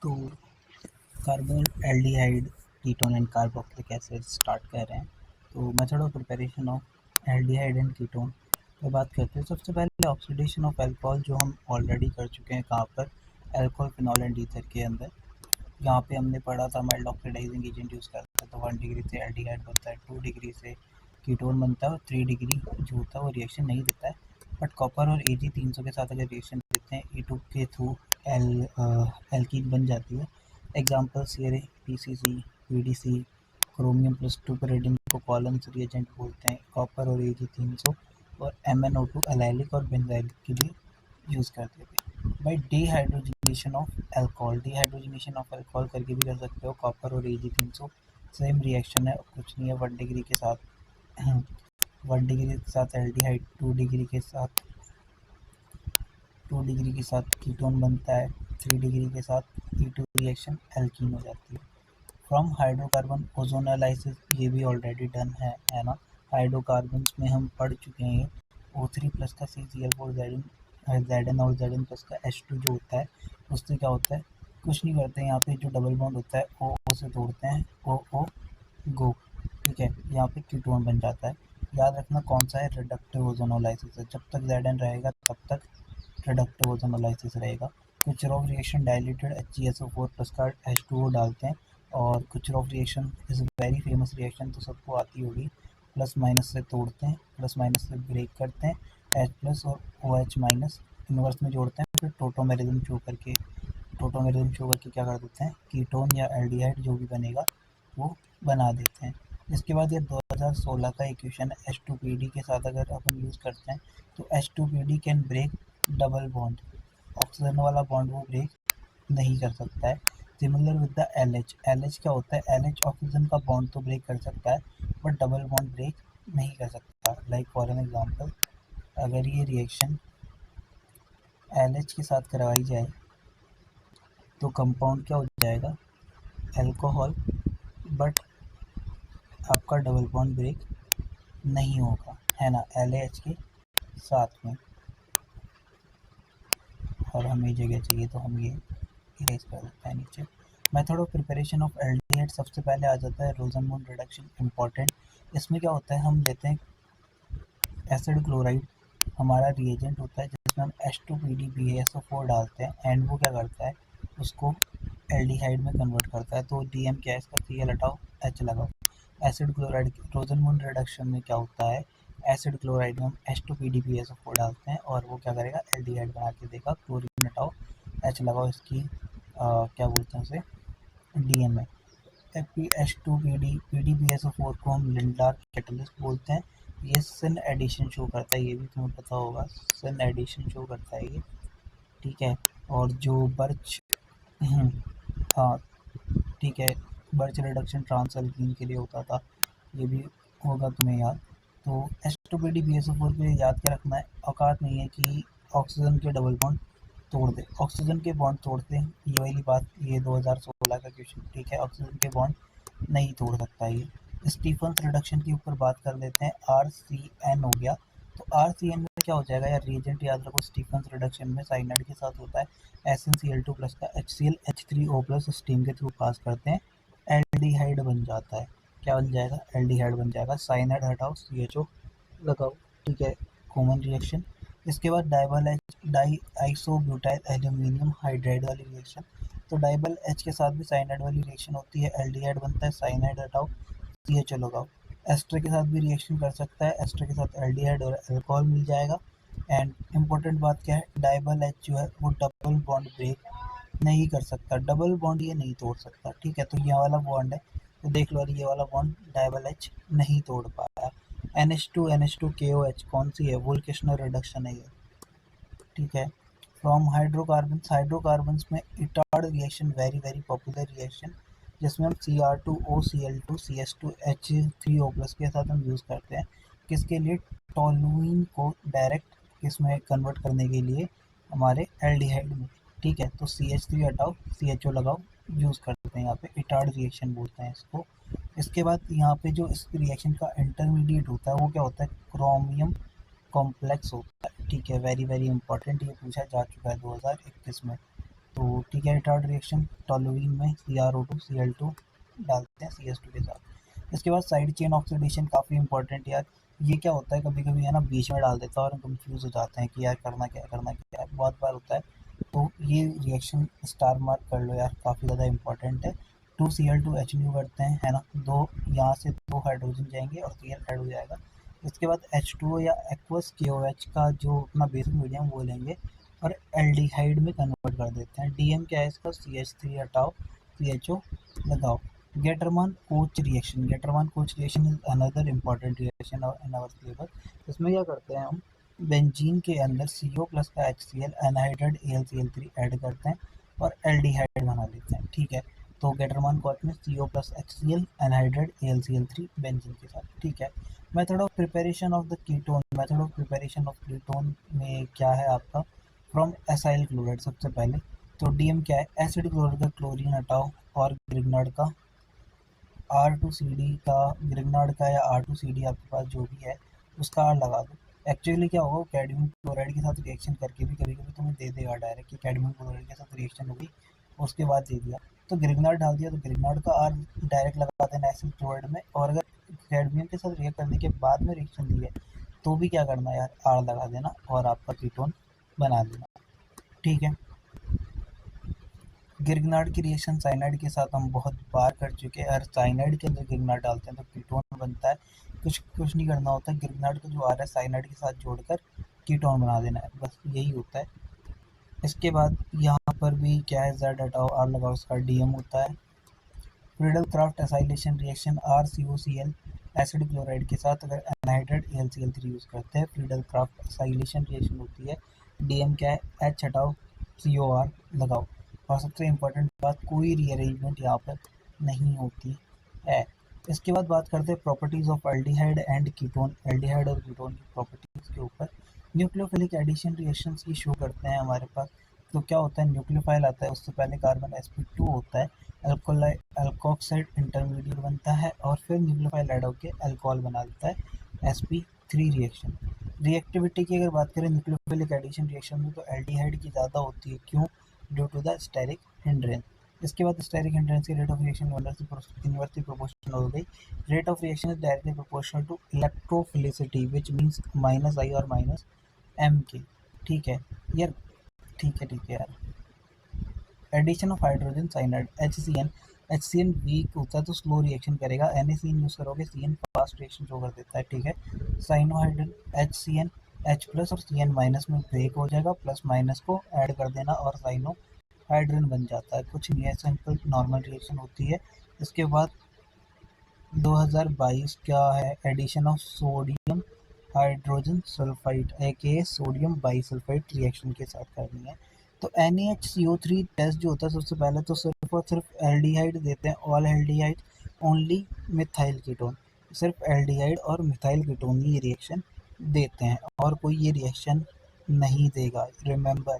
तो carbon aldehyde ketone and carboxylic acid start कर रहे हैं। तो method of preparation of aldehyde and ketone पे बात करते हैं। सबसे पहले ऑक्सीडेशन ऑफ अल्कोहल जो हम ऑलरेडी कर चुके हैं, कहाँ पर, अल्कोहल फिनॉल एंड ईथर के अंदर। यहाँ पे हमने पढ़ा था माइल्ड ऑक्सीडाइजिंग एजेंट यूज़ करता है तो 1 डिग्री से एल्डिहाइड बनता है, 2 डिग्री से कीटोन बनता है और 3 डिग्री जो होता है वो रिएक्शन नहीं देता है। बट कॉपर और Ag300 के साथ अगर रिएक्शन देते हैं E2 के थ्रू एल्कीन बन जाती है। Example CRA, PCC, PDC, chromium +2 पैरिडियम को कॉलम्स रिएजेंट बोलते हैं। कॉपर और Ag300 और MnO2 एलाइलिक और बेंजाइलिक के लिए यूज़ करते थे। By dehydrogenation of alcohol, dehydrogenation of alcohol करके भी कर सकते हो। कॉपर और Ag300 सेम रिएक्शन है, कुछ नहीं है। 1 डिग्री के साथ 1 डिग्री के साथ एल्डिहाइड, 2 डिग्री के साथ कीटोन बनता है, 3 डिग्री के साथ E2 रिएक्शन एल्कीन हो जाती है। फ्रॉम हाइड्रोकार्बन ओजोनोलाइसिस, ये भी ऑलरेडी डन है ना। हाइड्रोकार्बन्स में हम पढ़ चुके हैं। O3+ का CCl4 Zn और Zn+ का H2 जो होता है उससे क्या होता है, कुछ नहीं करते हैं। यहाँ पे जो डबल बॉन्ड होता है O से तोड़ते हैं, O गो, ठीक है। यहाँ पे कीटोन बन जाता है। याद रखना कौन सा है, रिडक्टिव ओजोनोलाइसिस है। जब तक Zn रहेगा तब तक रिडक्टिव ओजोनोलाइसिस रहेगा। कुचरॉफ रिएक्शन डाइल्यूटेड HgSO4+ का H2O डालते हैं और Kucherov reaction is very famous reaction, तो सबको आती होगी। प्लस माइनस से तोड़ते हैं, प्लस माइनस से ब्रेक करते हैं, H+ और OH- इन्वर्स में जोड़ते हैं, फिर टोटोमेरिज्म शो करके क्या कर देते हैं, कीटोन या एल्डिहाइड जो भी बनेगा वो बना देते हैं। इसके बाद ये 2016 का इक्वेशन है। H2PD के साथ अगर अपन यूज़ करते हैं तो H2PD can break double bond, oxygen वाला बॉन्ड वो ब्रेक नहीं कर सकता है। सिमिलर विद द LH क्या होता है, LH ऑक्सीजन का बॉन्ड तो ब्रेक कर सकता है बट डबल बॉन्ड ब्रेक नहीं कर सकता। लाइक फॉर एन एग्जांपल, अगर ये रिएक्शन LH के साथ करवाई जाए तो कंपाउंड क्या हो जाएगा, अल्कोहल, बट आपका डबल बॉन्ड ब्रेक नहीं होगा, है ना, LH के साथ में। और हमें जगह चाहिए तो हम ये इरेज कर देते हैं नीचे। Method of preparation of aldehyde, सबसे पहले आ जाता है रोजनमून रिडक्शन, इम्पॉर्टेंट। इसमें क्या होता है, हम लेते हैं एसिड क्लोराइड, हमारा रिएजेंट होता है जिसमें हम H2PD BaSO4 डालते हैं एंड वो क्या करता है, उसको एल्डिहाइड में कन्वर्ट करता है। तो DM क्या है इसका, Cl हटाओ, H लगाओ। एसिड क्लोराइड रोजनमून रिडक्शन में क्या होता है, एसिड क्लोराइड में हम H2PD BaSO4 डालते हैं और वो क्या करेगा, एल्डिहाइड बना के देगा। क्लोरीन हटाओ, H लगाओ, इसकी क्या बोलते हैं उसे, DMA। PDBSO4 को हम लिंडार कैटलिस्ट बोलते हैं। ये सिन एडिशन शो करता है, ये भी तुम्हें पता होगा, सिन एडिशन शो करता है ये, ठीक है। और जो बर्च हाँ ठीक है, बर्च रिडक्शन ट्रांस एल्कीन के लिए होता था, ये भी होगा तुम्हें याद। तो H2PD BaSO4 के लिए याद क्या रखना है, औकात नहीं है कि ऑक्सीजन के डबल बॉन्ड तोड़ दे, ऑक्सीजन के बॉन्ड तोड़ते हैं, ये वाली बात, ये 2016 का क्वेश्चन, ठीक है। ऑक्सीजन के बॉन्ड नहीं तोड़ सकता ये। स्टीफन्स रिडक्शन के ऊपर बात कर लेते हैं। RCN हो गया, तो RCN में क्या हो जाएगा यार, रिएजेंट याद रखो, स्टीफन्स रिडक्शन में साइनाइड के साथ होता है SnCl2+ का HCl H3O+ स्टीम के थ्रू पास करते हैं, एल्डिहाइड बन जाता है। क्या बन जाएगा, एल्डिहाइड बन जाएगा। साइनाइड हटाओ, CHO लगाओ, ठीक है, कॉमन रिएक्शन। इसके बाद डाई आइसोब्यूटाइल एल्यूमिनियम हाइड्राइड वाली रिएक्शन, तो डाइबल H के साथ भी साइनाइड वाली रिएक्शन होती है, एल्डिहाइड बनता है। साइनाइड हटाओ, CHO लगाओ। एस्टर के साथ भी रिएक्शन कर सकता है, एस्टर के साथ एल्डिहाइड और अल्कोहल मिल जाएगा। एंड इम्पोर्टेंट बात क्या है, डाइबल H जो है वो डबल बॉन्ड ब्रेक नहीं कर सकता, डबल बॉन्ड ये नहीं तोड़ सकता, ठीक है। तो ये वाला बॉन्ड है, तो देख लो, ये वाला बॉन्ड डाइबल H नहीं तोड़ पाया। NH2KOH कौन सी है, वोल्केशनल रिडक्शन है ये, ठीक है। फ्रॉम हाइड्रोकार्बन्स में Etard reaction, very very popular reaction, जिसमें हम Cr2OCl2 CH2H3O+ के साथ हम यूज़ करते हैं, किसके लिए, टोलुइन को डायरेक्ट किसमें कन्वर्ट करने के लिए, हमारे एल्डिहाइड में, ठीक है। तो CH3 हटाओ, CHO लगाओ, यूज़ करते हैं यहाँ पे, इटार्ड रिएक्शन बोलते हैं इसको। इसके बाद यहाँ पे जो इस रिएक्शन का इंटरमीडिएट होता है वो क्या होता है, क्रोमियम कॉम्प्लेक्स होता है, ठीक है। वेरी वेरी इंपॉर्टेंट, ये पूछा जा चुका है 2021 में। तो ठीक है, रिटार्ड रिएक्शन टोलुइन में CrO2 Cl2 डालते हैं CS2 के साथ। इसके बाद साइड चेन ऑक्सीडेशन काफ़ी इंपॉर्टेंट यार। ये क्या होता है, कभी कभी है ना बीच में डाल देता है और हम कंफ्यूज हो जाते हैं कि यार करना क्या है करना क्या है, बहुत बार होता है। तो ये रिएक्शन स्टार मार्क कर लो यार, काफ़ी ज़्यादा इंपॉर्टेंट है। 2Cl2H करते हैं, है ना, दो यहाँ से दो हाइड्रोजन जाएंगे और Cl ऐड हो जाएगा। इसके बाद H2O या एक्वस KOH का जो अपना बेसिक मीडियम वो लेंगे और एल्डिहाइड में कन्वर्ट कर देते हैं। DM क्या है इसका, CH3 हटाओ, CHO लगाओ। Gattermann Koch reaction, Gattermann Koch reaction is another important reaction in our syllabus. इसमें क्या करते हैं हम, बेंजीन के अंदर CO प्लस का HCl एनहाइड्रेट AlCl3 ऐड करते हैं और एल्डिहाइड बना लेते हैं। ठीक है, तो गेटरमान कोच में CO plus HCl anhydrate AlCl3 benzene के साथ। ठीक है, method of preparation of the ketone, method of preparation of ketone में क्या है आपका, फ्रॉम एसाइल क्लोराइड सबसे पहले। तो DM क्या है, एसिड क्लोराइड का क्लोरीन हटाओ और ग्रिग्नार्ड का R2CD का, ग्रिग्नार्ड का या R2CD आपके पास जो भी है उसका R लगा दो। एक्चुअली क्या होगा, कैडमियम क्लोराइड के साथ रिएक्शन करके भी कभी कभी तुम्हें दे देगा डायरेक्ट कि कैडमियम क्लोराइड के साथ रिएक्शन होगी, उसके बाद दे दिया। तो ग्रिग्नार्ड डाल दिया तो ग्रिग्नार्ड का R डायरेक्ट लगा देना एसिड क्लोराइड में, और अगर कैडमियम के साथ रिएक्ट करने के बाद में रिएक्शन दी है तो भी क्या करना यार, R लगा देना और आपका कीटोन बना देना। ठीक है, गिरग्नार्ड की रिएक्शन साइनाइड के साथ हम बहुत बार कर चुके हैं। अगर साइनाइड के अंदर गिरग्नार्ड डालते हैं तो कीटोन बनता है। कुछ नहीं करना होता, गिरग्नार्ड का जो आ रहा है साइनाइड के साथ जोड़कर कीटोन बना देना है, बस यही होता है। इसके बाद यहाँ पर भी क्या है, Z हटाओ R लगाओ, इसका DM होता है। Friedel Crafts acylation reaction RCOCl acid chloride के साथ अगर एनहाइड्रेट AlCl3 यूज़ करते हैं, फ्रीडल क्राफ्ट एसाइलेशन रिएक्शन होती है। DM क्या है, H हटाओ COR लगाओ। और सबसे इम्पोर्टेंट बात, कोई रीअरेंजमेंट यहाँ पर नहीं होती है। इसके बाद बात करते हैं properties of aldehyde and ketone, aldehyde और कीटोन की प्रॉपर्टीज के ऊपर। न्यूक्लियोफिलिक एडिशन रिएक्शंस की शो करते हैं हमारे पास। तो क्या होता है, न्यूक्लियोफाइल आता है, उससे पहले कार्बन sp2 होता है, अल्कोक्साइड इंटरमीडिएट बनता है और फिर न्यूक्लियोफाइल ऐड होकर अल्कोहल बना देता है sp3 रिएक्शन। रिएक्टिविटी की अगर बात करें न्यूक्लियोफिलिक एडिशन रिएक्शन में, तो एल्डिहाइड की ज़्यादा होती है, क्यों, due to the steric hindrance. इसके बाद स्टेरिक हिंड्रेंस की rate of reaction inversely proportional हो गई। Rate of reaction is directly proportional to electrophilicity which means -I और -M के। ठीक है यार, ठीक है यार। Addition of hydrogen cyanide HCN weak होता है तो स्लो रिएक्शन करेगा, NaCN यूज करोगे, CN फास्ट रिएक्शन शो कर देता है। ठीक है, साइनोहाइड्रन HCN H प्लस और CN माइनस में ब्रेक हो जाएगा, प्लस माइनस को ऐड कर देना और साइनो हाइड्रोजन बन जाता है। कुछ नहीं है, सिंपल नॉर्मल रिएक्शन होती है। इसके बाद 2022 क्या है, addition of sodium hydrogen sulphide a sodium bisulphide reaction के साथ करनी है। तो NaHCO3 टेस्ट जो होता है, सबसे पहले तो सिर्फ और सिर्फ एल्डिहाइड देते हैं, all aldehyde only methyl ketone, सिर्फ एल्डिहाइड और मिथाइल कीटोन ही रिएक्शन देते हैं और कोई ये रिएक्शन नहीं देगा, रिमेंबर।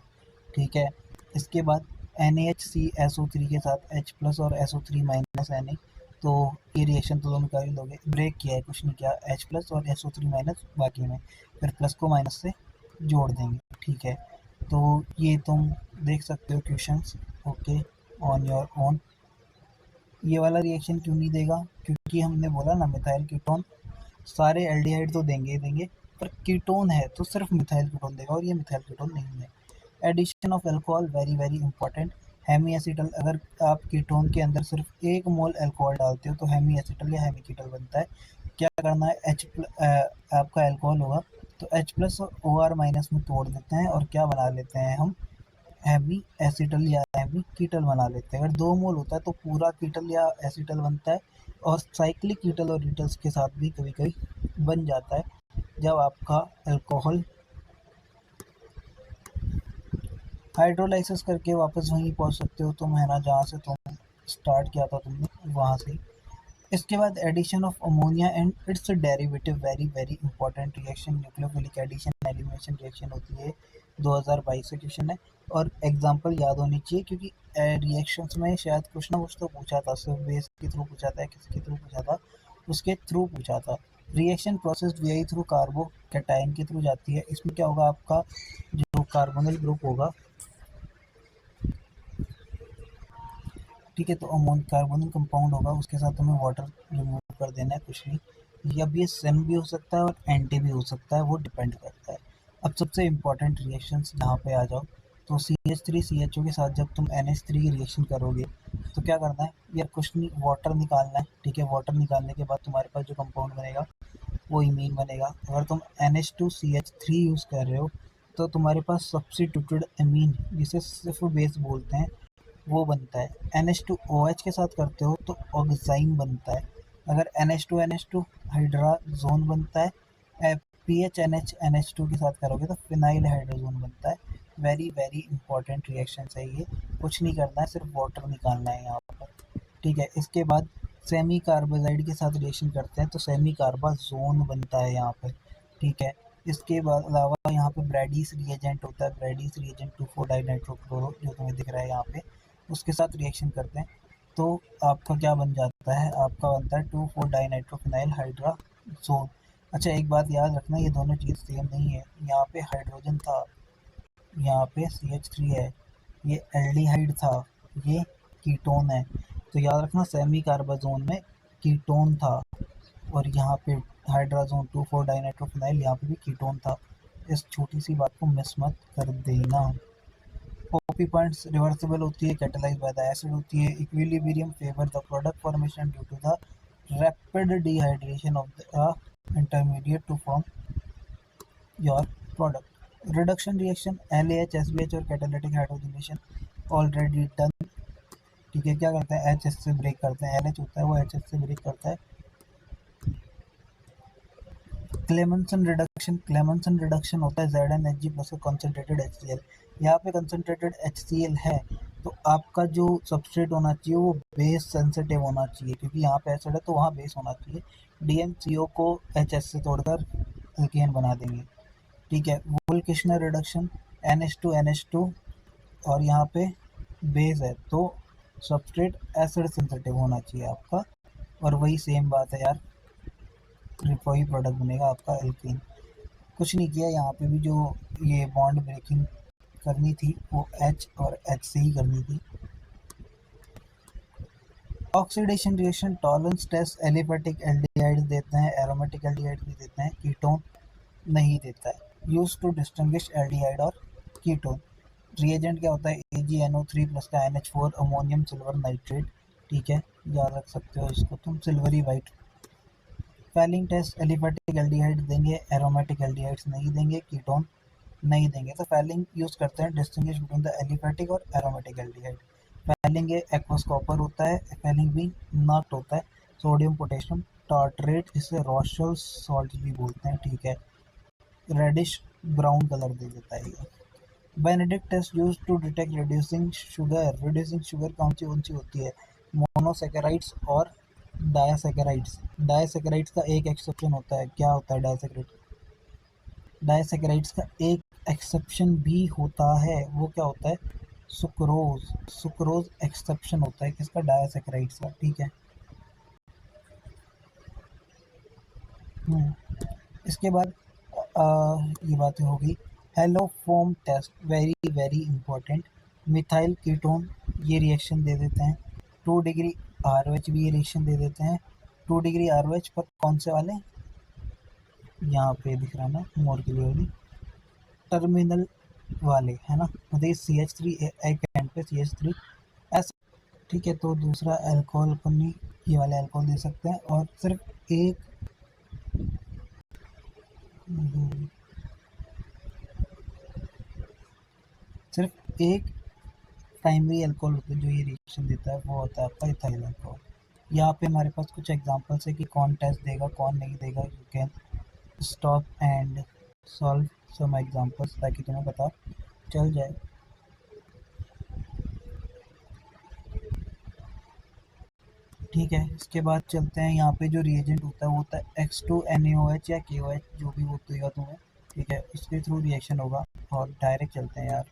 ठीक है, इसके बाद NaHCSO3 के साथ H प्लस और SO3 माइनस Na, तो ये रिएक्शन तो तुम कर ही लोगे, ब्रेक किया है, कुछ नहीं किया, H प्लस और SO3 माइनस बाकी में, फिर प्लस को माइनस से जोड़ देंगे। ठीक है, तो ये तुम देख सकते हो questions, okay, on your own. ये वाला रिएक्शन क्यों नहीं देगा, क्योंकि हमने बोला ना मिथाइल कीटोन, सारे एल्डिहाइड तो देंगे ही देंगे, पर कीटोन है तो सिर्फ मिथाइल कीटोन देगा, और ये मिथाइल कीटोन नहीं है। Addition of alcohol very very important. Hemiacetal, अगर आप कीटोन के अंदर सिर्फ 1 मोल अल्कोहल डालते हो तो हेमी एसिटल या हेमी कीटल बनता है। क्या करना है, आपका अल्कोहल होगा तो H प्लस और OR माइनस में तोड़ देते हैं और क्या बना लेते हैं हम, हेमी एसिटल या हेमी कीटल बना लेते हैं। अगर 2 मोल होता है तो पूरा कीटल या एसिटल बनता है, और साइक्लिक कीटल और रिटल्स के साथ भी कभी कभी बन जाता है जब आपका अल्कोहल हाइड्रोलाइसिस करके वापस वहीं पहुंच सकते हो तुम, है ना, जहाँ से तुम स्टार्ट किया था तुमने वहाँ से। इसके बाद addition of ammonia and its derivative very very important reaction, nucleophilic addition elimination reaction होती है। 2022 से क्वेश्चन है और एग्जांपल याद होनी चाहिए, क्योंकि रिएक्शंस में शायद कुछ ना कुछ तो पूछा था, सिर्फ बेस के थ्रू पूछा था, किसके थ्रू पूछा था, उसके थ्रू पूछा था। Reaction process VI through कार्बो cation के थ्रू जाती है। इसमें क्या होगा, आपका जो कार्बोनिल ग्रुप होगा ठीक है, तो अमोन कार्बोनिल कंपाउंड होगा, उसके साथ तुम्हें वाटर रिमूव कर देना है, कुछ नहीं। अब ये सन भी हो सकता है और एंटी भी हो सकता है, वो डिपेंड करता है। अब सबसे इम्पॉर्टेंट रिएक्शंस जहाँ पे आ जाओ, तो CH3CHO के साथ जब तुम NH3 की रिएक्शन करोगे तो क्या करना है यार, कुछ नहीं, वाटर निकालना है। ठीक है, वाटर निकालने के बाद तुम्हारे पास जो कंपाउंड बनेगा वो इमीन बनेगा। अगर तुम NH2CH3 यूज़ कर रहे हो तो तुम्हारे पास सब्स्टिट्यूटेड अमीन, जिसे सिर्फ बेस बोलते हैं, वो बनता है। NH2OH के साथ करते हो तो ऑक्साइन बनता है। अगर NH2NH2 हाइड्राजोन बनता है। PHNH NH2 के साथ करोगे तो फिनाइल हाइड्रोजोन बनता है। वेरी वेरी इंपॉर्टेंट रिएक्शन है ये, कुछ नहीं करना है, सिर्फ वाटर निकालना है यहाँ पर। ठीक है, इसके बाद सेमी कार्बोजाइड के साथ रिएक्शन करते हैं तो सेमी कार्बाजोन बनता है यहाँ पर। ठीक है, इसके बाद अलावा यहाँ पे ब्रैडीज रिएजेंट होता है, ब्रैडीज रिएजेंट 2,4 डाइनाइट्रोक्लोरो जो तुम्हें दिख रहा है यहाँ पे, उसके साथ रिएक्शन करते हैं तो आपका क्या बन जाता है, आपका बनता है 2,4 डाइनाइट्रोफिनाइल हाइड्राजोन। अच्छा, एक बात याद रखना, ये दोनों चीज़ सेम नहीं है। यहाँ पे हाइड्रोजन था, यहाँ पे CH3 है, ये एल्डिहाइड था, ये कीटोन है। तो याद रखना, सेमी कार्बाजोन में कीटोन था और यहाँ पे हाइड्राजोन 2,4 डाइनाइट्रोफिनाइल, यहाँ पे भी कीटोन था। इस छोटी सी बात को मिस मत कर देना। ओपी पॉइंट्स रिवर्सिबल होती है, कैटेलाइज बाय द एसिड होती है। Equilibrium favour the product formation due to the rapid dehydration of the intermediate to form your product. Reduction reaction LAH SBH और कैटालिटिक हाइड्रोजनेशन ऑलरेडी डन। ठीक है, क्या करते हैं, HS से ब्रेक करते हैं, LH होता है वो HS से ब्रेक करता है। क्लेमनसन रिडक्शन होता है ZnHg प्लस का कंसनट्रेटेड HCl। यहाँ पे कंसनट्रेटेड HCl है तो आपका जो सबस्ट्रेट होना चाहिए वो बेस सेंसिटिव होना चाहिए, क्योंकि यहाँ पे एसिड है तो वहाँ बेस होना चाहिए। DMCO को HS से तोड़कर एल्केन बना देंगे। ठीक है, वोल्केशनल रिडक्शन NH2NH2 और यहाँ पे बेस है तो सबस्ट्रेट एसिड सेंसिटिव होना चाहिए आपका, और वही सेम बात है यार, वही प्रोडक्ट बनेगा आपका एल्केन। कुछ नहीं किया, यहाँ पे भी जो ये बॉन्ड ब्रेकिंग करनी थी वो H और H से ही करनी थी। Oxidation reaction Tollens test aliphatic aldehyde देते हैं, एरोमेटिक एल्डिहाइड भी देते हैं, कीटोन नहीं देता है। यूज टू डिस्टिंग्विश एल्डिहाइड और कीटोन। रिएजेंट क्या होता है, AgNO3 प्लस का NH4 अमोनियम सिल्वर नाइट्रेट। ठीक है, याद रख सकते हो इसको तुम, silvery white. Fehling test aliphatic aldehyde देंगे, एरोमेटिक एल्डिहाइड्स नहीं देंगे, कीटोन नहीं देंगे। तो फैलिंग यूज करते हैं डिस्टिंग्विश बिटवीन द एलिफेटिक और एरोमेटिक एल्डिहाइड। फैलिंग ए एक्वस कॉपर होता है, फैलिंग बी नॉट होता है, सोडियम पोटेशियम टार्टरेट, जिसे रॉशल सॉल्ट भी बोलते हैं। ठीक है, रेडिश ब्राउन कलर दे देता है ये। Benedict test use to detect reducing sugar. Reducing sugar कौन सी होती है, मोनोसेकेराइड्स और डायसेकेराइड्स। डायसेकेराइड्स का एक एक्सेप्शन होता है, क्या होता है डायसेकेराइड, डायसेकेराइड्स का एक एक्सेप्शन भी होता है, वो क्या होता है, सुक्रोज। सुक्रोज एक्सेप्शन होता है किसका, डायसेकेराइड्स का। ठीक है, इसके बाद ये बातें होगी। Haloform test, very very important. Methyl ketone ये रिएक्शन दे देते हैं, 2 डिग्री RH भी ये रिएक्शन दे देते हैं। 2 डिग्री RH पर कौन से वाले, यहाँ पे दिख रहा है ना मोर क्लियरली, टर्मिनल वाले है ना, मतलब CH3 एक एंड पे CH3 ऐसा। ठीक है, तो दूसरा अल्कोहल अपन नहीं, ये वाले अल्कोहल दे सकते हैं, और सिर्फ एक सिर्फ एक प्राइमरी अल्कोहल होता है जो ये रिएक्शन देता है, वो होता है आपका इथाइल अल्कोहल। यहाँ पे हमारे पास कुछ एग्जांपल्स है कि कौन टेस्ट देगा कौन नहीं देगा। You can stop and solve some examples ताकि तुम्हें पता चल जाए। ठीक है, इसके बाद चलते हैं, यहाँ पे जो रिएजेंट होता है वो होता है X2NaOH या KOH, जो भी वो देगा तुम्हें। ठीक है, उसके थ्रू रिएक्शन होगा, और डायरेक्ट चलते हैं यार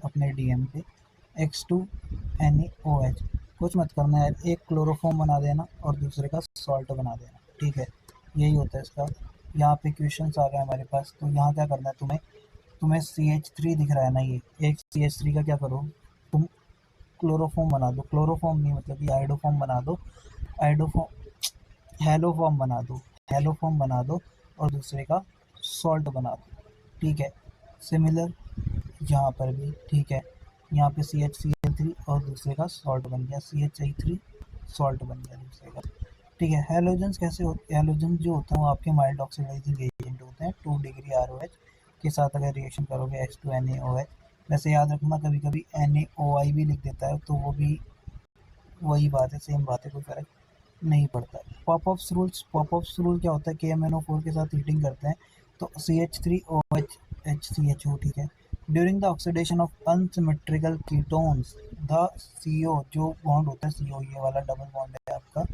अपने DM पे। X2NaOH, कुछ मत करना यार, एक क्लोरोफॉर्म बना देना और दूसरे का सॉल्ट बना देना। ठीक है, यही होता है इसका। यहाँ पे क्वेश्चंस आ गए हमारे पास, तो यहाँ क्या करना है तुम्हें, तुम्हें CH3 दिख रहा है ना, ये एक CH3 का क्या करो तुम, क्लोरोफॉर्म बना दो, क्लोरोफॉर्म नहीं मतलब कि आइडोफॉर्म बना दो, आइडोफॉर्म हेलोफॉर्म बना दो, हेलोफॉर्म बना दो और दूसरे का सॉल्ट बना दो, ठीक है। सिमिलर यहाँ पर भी, ठीक है, यहाँ पे CHCl3 और दूसरे का सॉल्ट बन गया, CHI3 सॉल्ट बन गया दूसरे का, ठीक है। हैलोजेंस कैसे होते हैं? हैलोजन जो होते हैं वो आपके माइल्ड ऑक्सीडाइजिंग एजेंट होते हैं। 2 डिग्री ROH के साथ अगर रिएक्शन करोगे H2NaOH, वैसे याद रखना कभी कभी NaOI भी लिख देता है, तो वो भी वही बात है, सेम बात है, कोई फर्क नहीं पड़ता। पॉपअप्स रूल्स, पॉपअप्स रूल क्या होता है, KMnO4 के साथ हीटिंग करते हैं तो CH3OH HCHO, ठीक है। During the oxidation of unsymmetrical ketones the CO जो बॉन्ड होता है, CO ये वाला डबल बॉन्ड है आपका,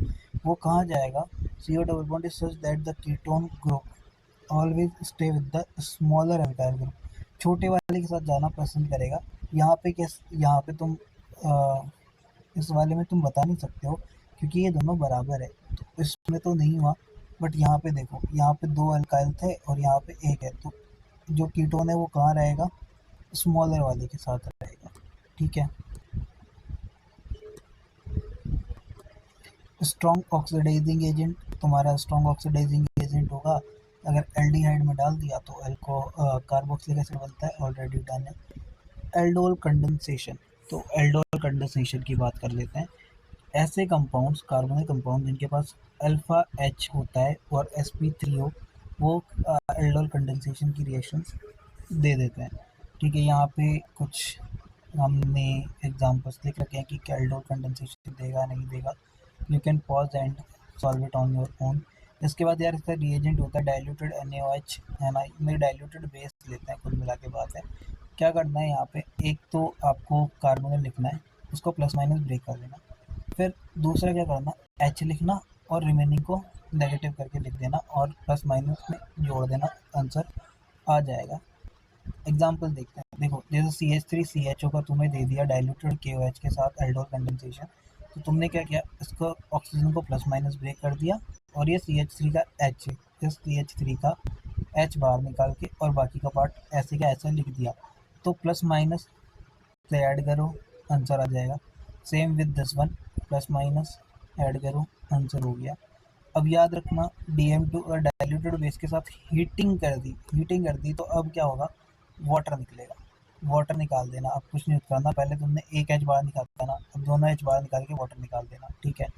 वो कहाँ जाएगा, CO double bond is such that the ketone group always stay with the smaller alkyl group, छोटे वाले के साथ जाना पसंद करेगा। यहाँ पे कैसे, यहाँ पे तुम इस वाले में तुम बता नहीं सकते हो क्योंकि ये दोनों बराबर है, तो इसमें तो नहीं हुआ। बट यहाँ पे देखो, यहाँ पे 2 अल्काइल थे और यहाँ पे 1 है, तो जो कीटोन है वो कहाँ रहेगा, स्मॉलर वाले के साथ रहेगा, ठीक है। स्ट्रॉन्ग ऑक्सीडाइजिंग एजेंट, तुम्हारा स्ट्रॉन्ग ऑक्सीडाइजिंग एजेंट होगा, अगर एल्डिहाइड में डाल दिया तो कार्बोक्सिलिक एसिड बनता है, ऑलरेडी डन है। एल्डोल कंडेंसेशन, तो एल्डोल कंडेंसेशन की बात कर लेते हैं। ऐसे कंपाउंड्स, कार्बोनिक कंपाउंड जिनके पास अल्फा H होता है और sp3 हो, वो एल्डोल कंडेंसेशन की रिएक्शंस दे देते हैं, ठीक है। यहाँ पे कुछ हमने एग्जांपल्स लिख रखे हैं कि क्या एल्डोल कंडेंसेशन देगा नहीं देगा, you can pause and solve it on your own. इसके बाद यार इसका रिएजेंट होता है डाइल्यूटेड NaOH, है ना, में डाइल्यूटेड बेस लेते हैं, कुल मिला के बात है। क्या करना है यहाँ पे, एक तो आपको कार्बोनिल लिखना है, उसको प्लस माइनस ब्रेक कर देना, फिर दूसरा क्या करना, H लिखना और रिमेनिंग को नेगेटिव करके लिख देना और प्लस माइनस में जोड़ देना, आंसर आ जाएगा। एग्जाम्पल देखते हैं, देखो जैसे CH3CHO का तुम्हें दे दिया डाइल्यूटेड KOH के साथ एल्डोल कंडेंसेशन, तो तुमने क्या किया, इसको ऑक्सीजन को प्लस माइनस ब्रेक कर दिया और ये CH3 का H, इस CH3 का H बाहर निकाल के और बाकी का पार्ट ऐसे का ऐसा लिख दिया, तो प्लस माइनस से ऐड करो, आंसर आ जाएगा। Same with this one, plus minus add करो, आंसर हो गया। अब याद रखना DM2 और डाइल्यूटेड बेस के साथ हीटिंग कर दी तो अब क्या होगा, वाटर निकलेगा, वाटर निकाल देना। अब कुछ नहीं करना, पहले तुमने एक H बाहर निकाला ना, अब दोनों H बाहर निकाल के वाटर निकाल देना, ठीक है,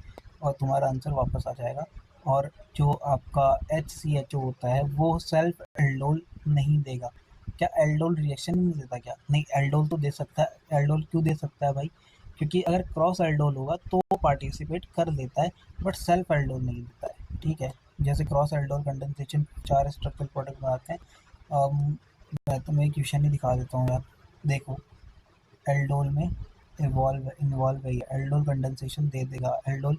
और तुम्हारा आंसर वापस आ जाएगा। और जो आपका HCHO होता है वो सेल्फ एल्डोल नहीं देगा। क्या एल्डोल रिएक्शन नहीं देता क्या, नहीं, एल्डोल तो दे सकता है। एल्डोल क्यों दे सकता है भाई, क्योंकि अगर क्रॉस एल्डोल होगा तो वो पार्टिसिपेट कर लेता है, बट सेल्फ एल्डोल नहीं देता है, ठीक है। जैसे cross aldol condensation 4 structural product बनाते हैं। मैं तुम्हें एक क्वेश्चन ही दिखा देता हूँ यार, देखो एल्डोल में इन्वॉल्व है ये, एल्डोल कंडेंसेशन दे देगा, एल्डोल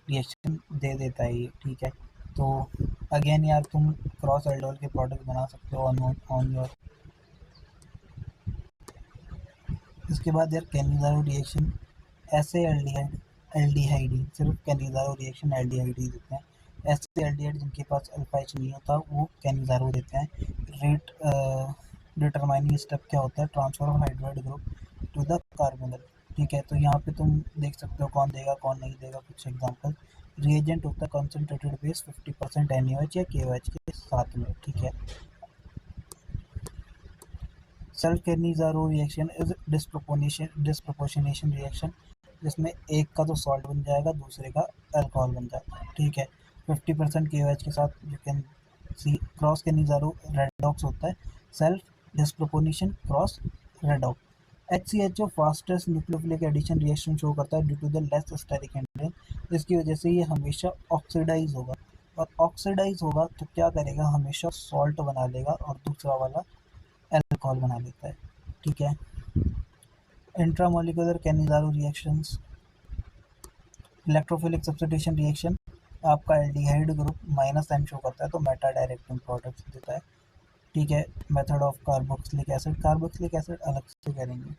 रिएक्शन दे देता है ये, ठीक है। तो अगेन यार तुम क्रॉस एल्डोल के प्रोडक्ट बना सकते हो ऑन योर। इसके बाद यार कैनिज़ारो रिएक्शन, ऐसे एल्डिहाइड ही, सिर्फ कैनिज़ारो रिएक्शन एल्डिहाइड ही देते हैं। ऐसे एल्डिहाइड जिनके पास अल्फा H नहीं होता वो कैनिज़ारो देते हैं। रेट डिटरमाइनिंग स्टेप क्या होता है, transfer of hydride group to the carbonyl, ठीक है। तो यहाँ पे तुम देख सकते हो कौन देगा कौन नहीं देगा, कुछ एग्जांपल। रिएजेंट होता है कंसंट्रेटेड बेस 50% NaOH या KOH के साथ में, ठीक है। Self Cannizzaro reaction is disproportionation reaction, जिसमें एक का तो सॉल्ट बन जाएगा दूसरे का अल्कोहल बन जाता है, ठीक है। 50% KOH के साथ you can see cross Cannizzaro redox होता है, self disproportionation cross redox. HCHO fastest nucleophilic addition reaction show करता है due to the less steric hindrance, इसकी वजह से ये हमेशा ऑक्सीडाइज होगा, और ऑक्सीडाइज होगा तो क्या करेगा, हमेशा सॉल्ट बना लेगा और दूसरा वाला अल्कोहल बना लेता है, ठीक है। Intramolecular Cannizzaro reactions, electrophilic substitution reaction, आपका एल्डिहाइड ग्रुप -N शो करता है तो मेटा डायरेक्टिंग प्रोडक्ट्स देता है, ठीक है। मेथड ऑफ कार्बोक्सिलिक एसिड अलग से करेंगे।